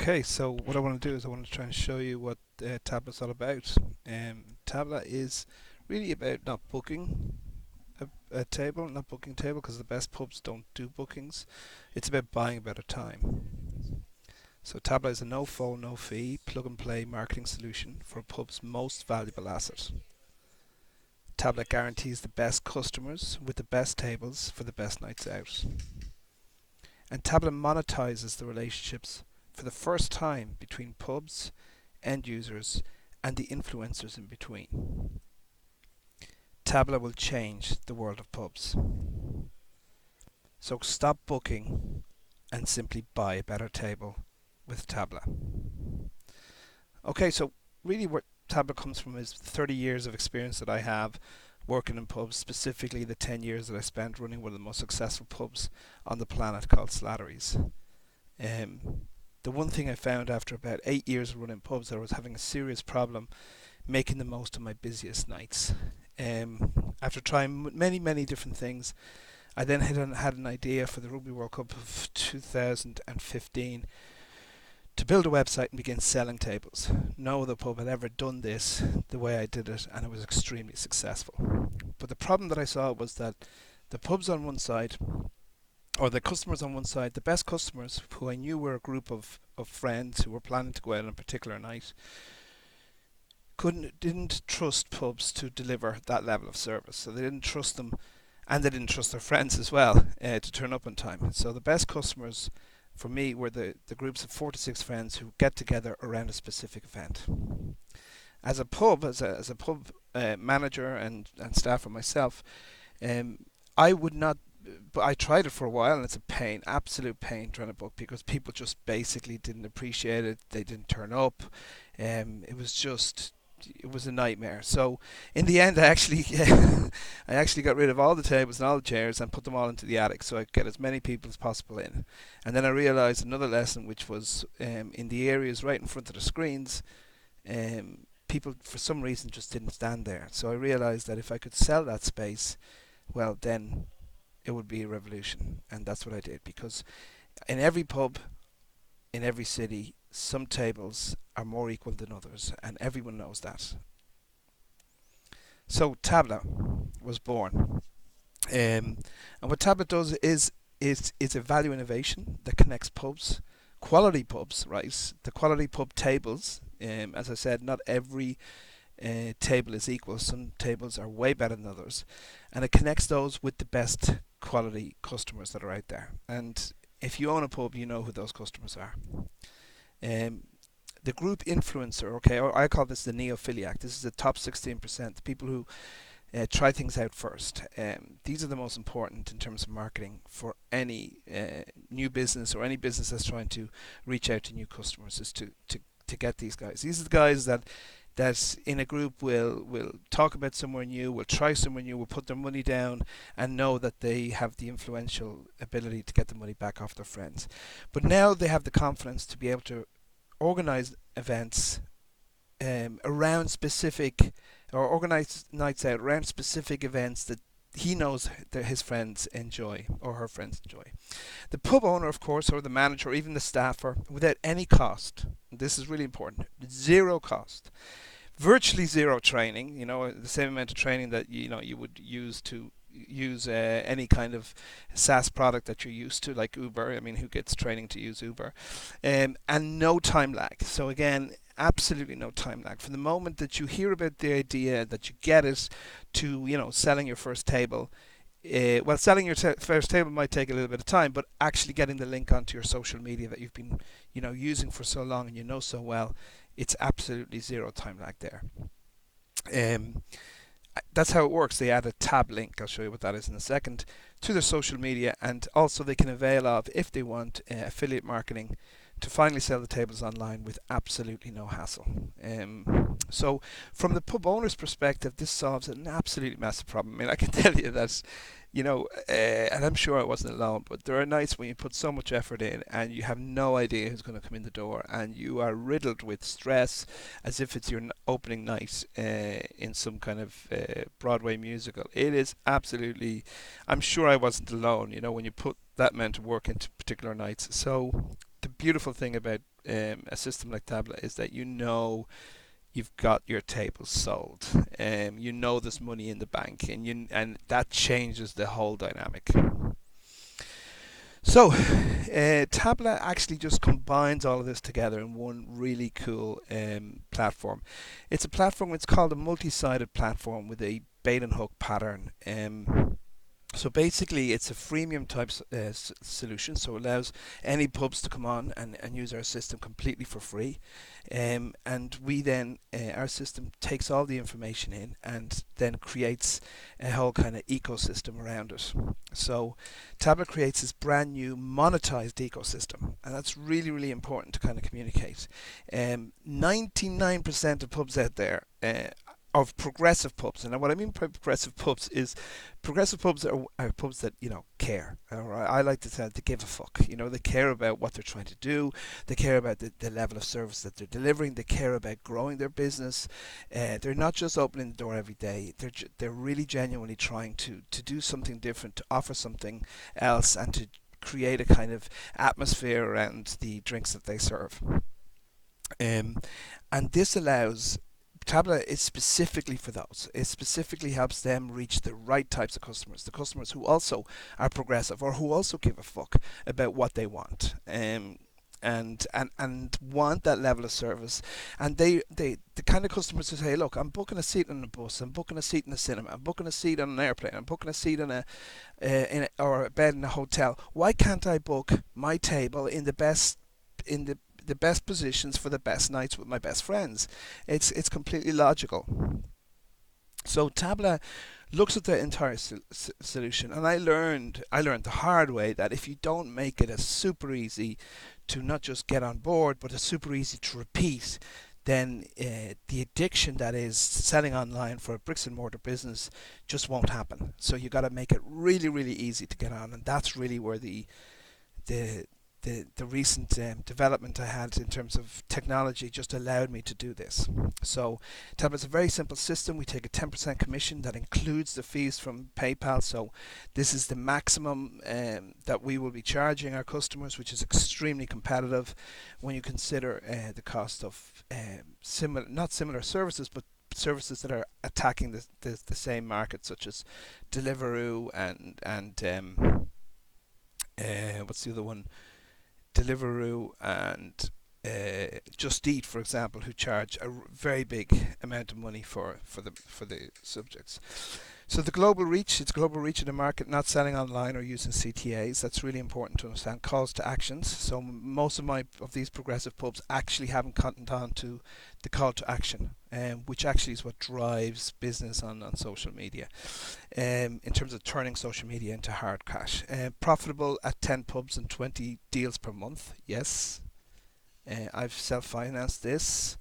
Okay, so what I want to do is I want to try and show you what Tabla's all about. Tabla is really about not booking a table, not booking a table because the best pubs don't do bookings. It's about buying a better time. So Tabla is a no phone, no fee, plug and play marketing solution for a pub's most valuable asset. Tabla guarantees the best customers with the best tables for the best nights out. And Tabla monetizes the relationships for the first time between pubs, end users, and the influencers in between. Tabla will change the world of pubs. So stop booking and simply buy a better table with Tabla. Okay, so really where Tabla comes from is 30 years of experience that I have working in pubs, specifically the 10 years that I spent running one of the most successful pubs on the planet called Slattery's. Um, the one thing I found after about 8 years of running pubs, I was having a serious problem making the most of my busiest nights. After trying many different things, I then had an idea for the Rugby World Cup of 2015 to build a website and begin selling tables. No other pub had ever done this the way I did it, and it was extremely successful. But the problem that I saw was that the pubs on one side, or the customers on one side, the best customers who I knew were a group of friends who were planning to go out on a particular night, didn't trust pubs to deliver that level of service. So they didn't trust them, and they didn't trust their friends as well to turn up on time. So the best customers for me were the groups of 4 to 6 friends who get together around a specific event. As a pub manager and staffer myself, um, I would not. But I tried it for a while, and it's a pain, absolute pain trying to book because people just basically didn't appreciate it. They didn't turn up. It was just, it was a nightmare. So in the end, I actually I actually got rid of all the tables and all the chairs and put them all into the attic so I could get as many people as possible in. And then I realised another lesson, which was in the areas right in front of the screens, people for some reason just didn't stand there. So I realised that if I could sell that space, well then it would be a revolution, and that's what I did. Because in every pub, in every city, some tables are more equal than others, and everyone knows that. So Tabla was born, and what Tabla does is a value innovation that connects pubs, quality pubs, right? The quality pub tables. As I said, not every table is equal. Some tables are way better than others, and it connects those with the best quality customers that are out there. And if you own a pub, you know who those customers are. Um, the group influencer, okay, or I call this the neophiliac. This is the top 16%, the people who try things out first. These are the most important in terms of marketing for any new business or any business that's trying to reach out to new customers. Is to get these guys. These are the guys that in a group will talk about somewhere new, will try somewhere new, will put their money down and know that they have the influential ability to get the money back off their friends. But now they have the confidence to be able to organize events around specific, or organize nights out around specific events that he knows that his friends enjoy or her friends enjoy. The pub owner, of course, or the manager, or even the staffer, without any cost. This is really important. Zero cost, virtually zero training. You know, the same amount of training that you would use to use any kind of SaaS product that you're used to, like Uber. I mean, who gets training to use Uber? And no time lag. So again, absolutely no time lag. From the moment that you hear about the idea, that you get it, to selling your first table. Well, selling your first table might take a little bit of time, but actually getting the link onto your social media that you've been, using for so long and you know so well, it's absolutely zero time lag there. Um, that's how it works. They add a tab link, I'll show you what that is in a second, to their social media, and also they can avail of, if they want, affiliate marketing to finally sell the tables online with absolutely no hassle. So from the pub owner's perspective, this solves an absolutely massive problem. I mean, I can tell you that, and I'm sure I wasn't alone, but there are nights when you put so much effort in and you have no idea who's going to come in the door, and you are riddled with stress as if it's your opening night in some kind of Broadway musical. It is absolutely, I'm sure I wasn't alone, when you put that amount of work into particular nights. So the beautiful thing about a system like Tabla is that you know you've got your tables sold. You know there's money in the bank, and that changes the whole dynamic. So, Tabla actually just combines all of this together in one really cool platform. It's a platform. It's called a multi-sided platform with a bait and hook pattern. So basically, it's a freemium type solution, so it allows any pubs to come on and use our system completely for free. And we then, our system takes all the information in and then creates a whole kind of ecosystem around it. So Tablet creates this brand new monetized ecosystem, and that's really, really important to kind of communicate. 99% of pubs out there of progressive pubs. And what I mean by progressive pubs is progressive pubs are pubs that, care. I like to say they give a fuck. They care about what they're trying to do. They care about the level of service that they're delivering. They care about growing their business. They're not just opening the door every day. They're really genuinely trying to do something different, to offer something else, and to create a kind of atmosphere around the drinks that they serve. And this allows Tabla is specifically for those. It specifically helps them reach the right types of customers, the customers who also are progressive or who also give a fuck about what they want. And want that level of service, and they the kind of customers who say, look, I'm booking a seat on a bus, I'm booking a seat in a cinema, I'm booking a seat on an airplane, I'm booking a seat or a bed in a hotel. Why can't I book my table in the best positions for the best nights with my best friends? It's completely logical. So Tabla looks at the entire solution, and I learned the hard way that if you don't make it as super easy to not just get on board, but as super easy to repeat, then the addiction that is selling online for a bricks and mortar business just won't happen. So you got to make it really, really easy to get on, and that's really where the the recent development I had in terms of technology just allowed me to do this. So Tabla is a very simple system. We take a 10% commission that includes the fees from PayPal. So this is the maximum that we will be charging our customers, which is extremely competitive when you consider the cost of not similar services, but services that are attacking the same market, such as Deliveroo and what's the other one? Deliveroo and Just Eat, for example, who charge a very big amount of money for the subjects. So the global reach, it's global reach in the market, not selling online or using CTAs. That's really important to understand. Calls to actions. So most of these progressive pubs actually haven't cottoned on to the call to action, which actually is what drives business on social media, in terms of turning social media into hard cash. Profitable at 10 pubs and 20 deals per month. Yes, I've self-financed this.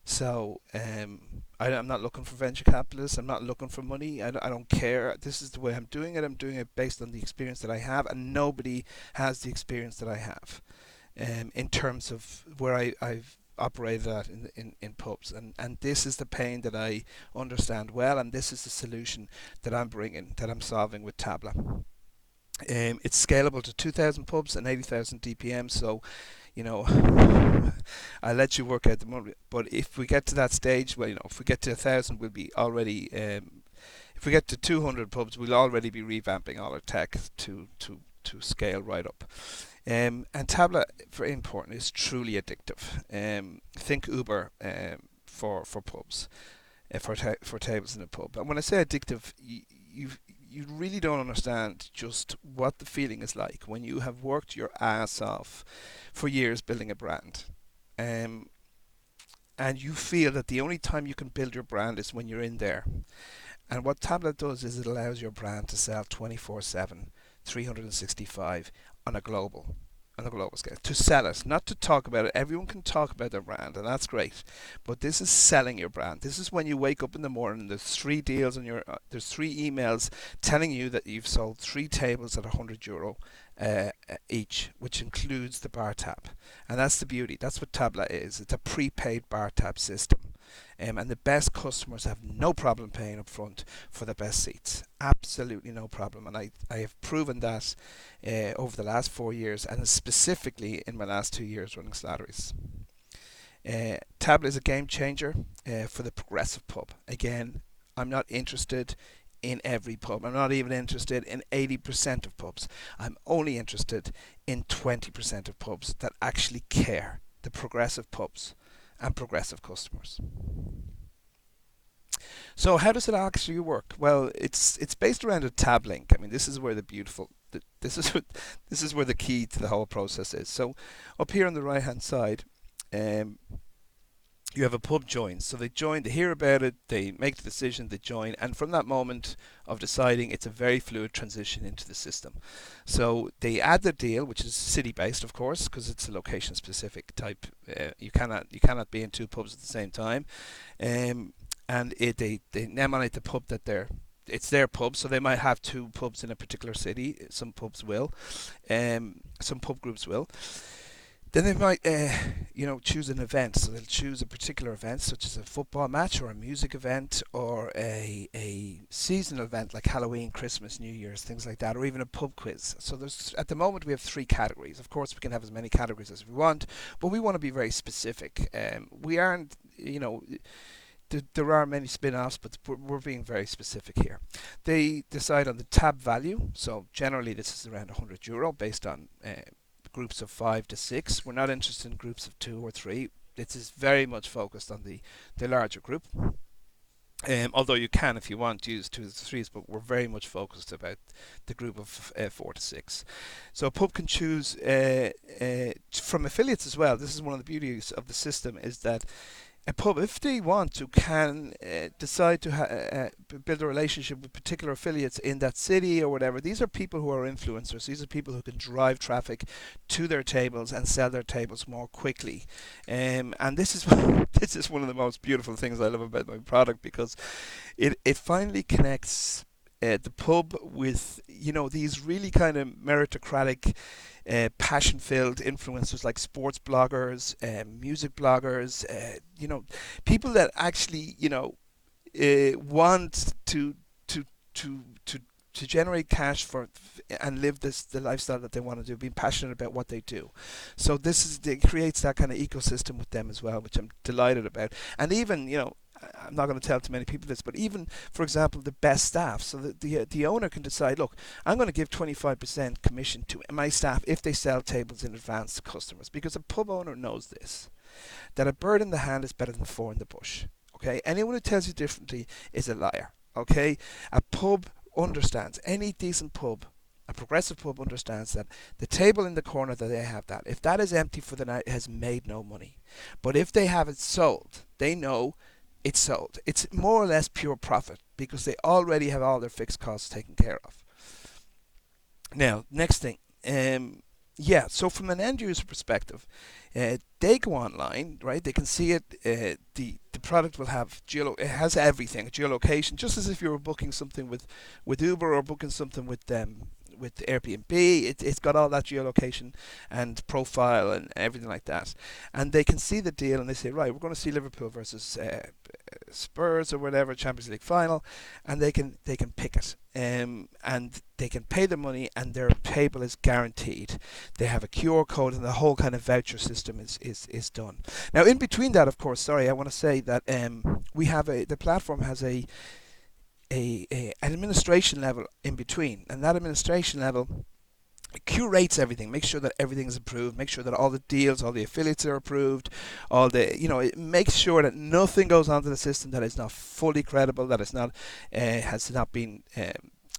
So I'm not looking for venture capitalists. I'm not looking for money. I don't care. This is the way I'm doing it. I'm doing it based on the experience that I have, and nobody has the experience that I have in terms of where I've operated at in pubs. And this is the pain that I understand well, and this is the solution that I'm bringing, that I'm solving with Tabla. It's scalable to 2,000 pubs and 80,000 DPM. So, I'll let you work out the money. But if we get to that stage, well, if we get to 1,000, we'll be already. If we get to 200 pubs, we'll already be revamping all our tech to scale right up. And Tabla, very important, is truly addictive. Think Uber for pubs, for tables in a pub. And when I say addictive, you really don't understand just what the feeling is like when you have worked your ass off for years building a brand. And you feel that the only time you can build your brand is when you're in there. And what Tablet does is it allows your brand to sell 24/7, 365 on a global scale. To sell it, not to talk about it. Everyone can talk about their brand, and that's great. But this is selling your brand. This is when you wake up in the morning. There's 3 deals on there's 3 emails telling you that you've sold 3 tables at €100 each, which includes the bar tab. And that's the beauty. That's what Tabla is. It's a prepaid bar tab system. And the best customers have no problem paying up front for the best seats. Absolutely no problem. And I have proven that over the last 4 years, and specifically in my last 2 years running Slattery's. Tabla is a game changer for the progressive pub. Again, I'm not interested in every pub. I'm not even interested in 80% of pubs. I'm only interested in 20% of pubs that actually care. The progressive pubs and progressive customers. So how does it actually work? Well, it's based around a tab link. I mean, this is where the beautiful this is what, this is where the key to the whole process is. So up here on the right hand side, um, you have a pub join. So they join, they hear about it, they make the decision, they join, and from that moment of deciding, it's a very fluid transition into the system. So they add the deal, which is city based, of course, because it's a location specific type. You cannot be in two pubs at the same time, and they nominate the pub that it's their pub, so they might have two pubs in a particular city. Some pubs will, some pub groups will. Then they might, choose an event. So they'll choose a particular event, such as a football match or a music event or a seasonal event like Halloween, Christmas, New Year's, things like that, or even a pub quiz. So there's at the moment we have three categories. Of course, we can have as many categories as we want, but we want to be very specific. We aren't, there are many spin-offs, but we're being very specific here. They decide on the tab value. So generally, this is around €100 based on groups of 5 to 6. We're not interested in groups of 2 or 3. This is very much focused on the larger group. Although you can, if you want, use 2 to 3s, but we're very much focused about the group of 4 to 6. So a pub can choose from affiliates as well. This is one of the beauties of the system, is that a pub, if they want to, can decide to build a relationship with particular affiliates in that city or whatever. These are people who are influencers. These are people who can drive traffic to their tables and sell their tables more quickly. And this is this is one of the most beautiful things I love about my product, because it finally connects the pub with these really kind of meritocratic, passion-filled influencers like sports bloggers, music bloggers, people that actually want to generate cash for and live the lifestyle that they want to do, being passionate about what they do. So it creates that kind of ecosystem with them as well, which I'm delighted about. And even I'm not going to tell too many people this, but even, for example, the best staff. So the owner can decide, look, I'm going to give 25% commission to my staff if they sell tables in advance to customers, because a pub owner knows this, that a bird in the hand is better than four in the bush. Okay, anyone who tells you differently is a liar. Okay, a pub understands, any decent pub, a progressive pub understands that the table in the corner that they have, that if that is empty for the night, it has made no money. But if they have it sold, they know it's sold. It's more or less pure profit, because they already have all their fixed costs taken care of. Now, next thing, so from an end user perspective, they go online, right? They can see it. The product will have it has everything, geolocation, just as if you were booking something with Uber or booking something with Airbnb. It's got all that geolocation and profile and everything like that. And they can see the deal and they say, right, we're going to see Liverpool versus Spurs or whatever, Champions League final, and they can pick it. And they can pay the money and their table is guaranteed. They have a QR code and the whole kind of voucher system is done. Now, in between that, of course, I want to say that the platform has an administration level in between, and that administration level curates everything, makes sure that everything is approved, makes sure that all the deals, all the affiliates are approved, it makes sure that nothing goes onto the system that is not fully credible, that is not has not been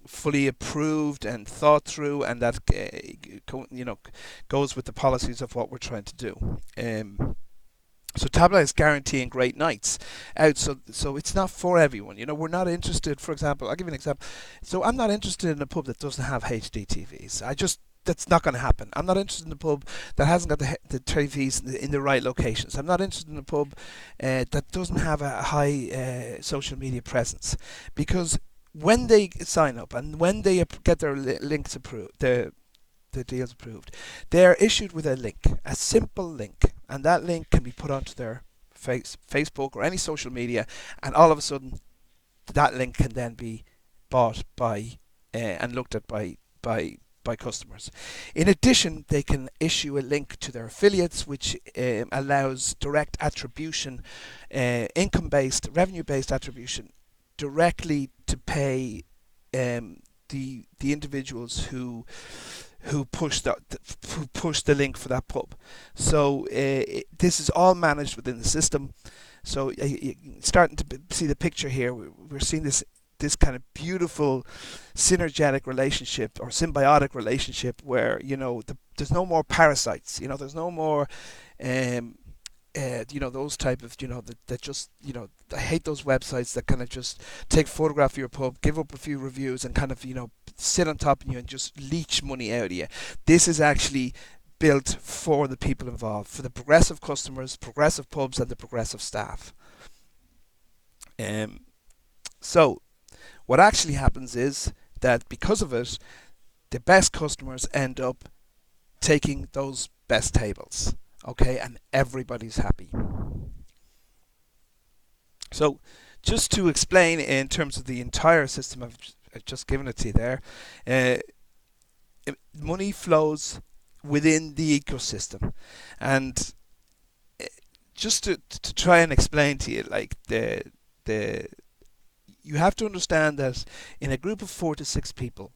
fully approved and thought through, and that goes with the policies of what we're trying to do. So Tabla is guaranteeing great nights out. So it's not for everyone. We're not interested. For example, I'll give you an example. So I'm not interested in a pub that doesn't have HD TVs. That's not going to happen. I'm not interested in a pub that hasn't got the TVs in the right locations. I'm not interested in a pub that doesn't have a high social media presence, because when they sign up and when they get their links approved, the deals approved, they're issued with a link, a simple link, and that link can be put onto their Facebook or any social media, and all of a sudden that link can then be bought by and looked at by customers. In addition, they can issue a link to their affiliates, which allows direct attribution, income-based, revenue-based attribution, directly to pay the individuals who push the link for that pub. So this is all managed within the system. So you're starting to see the picture here. We're seeing this kind of beautiful synergetic relationship or symbiotic relationship where there's no more parasites. There's no more those type of that just I hate those websites that kind of just take a photograph of your pub, give up a few reviews, and kind of sit on top of you and just leech money out of you. This is actually built for the people involved, for the progressive customers, progressive pubs, and the progressive staff. So what actually happens is that because of it, the best customers end up taking those best tables. Okay, and everybody's happy. So just to explain in terms of the entire system, I've just given it to you there. Money flows within the ecosystem, and just to try and explain to you, like the you have to understand that in a group of 4 to 6 people,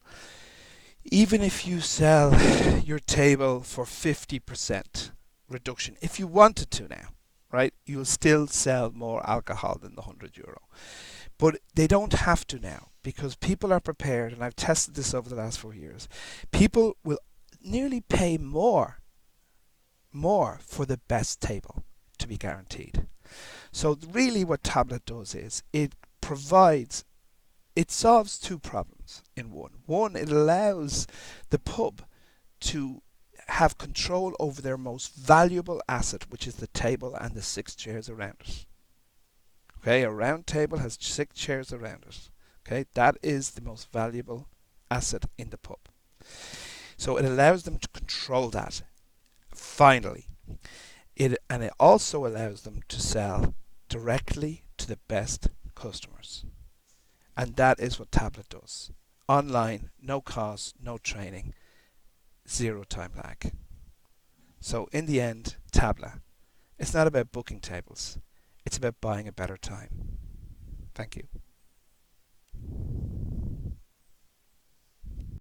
even if you sell your table for 50% reduction, if you wanted to now, right, you'll still sell more alcohol than the €100. But they don't have to now, because people are prepared, and I've tested this over the last 4 years. People will nearly pay more for the best table, to be guaranteed. So really what Tabla does is it solves two problems in one. One, it allows the pub to have control over their most valuable asset, which is the table and the 6 chairs around it. Okay, a round table has 6 chairs around it. Okay, that is the most valuable asset in the pub. So it allows them to control that. Finally, it also allows them to sell directly to the best customers. And that is what Tabla does. Online, no cost, no training, 0 time lag. So in the end, Tabla, it's not about booking tables. It's about buying a better time. Thank you.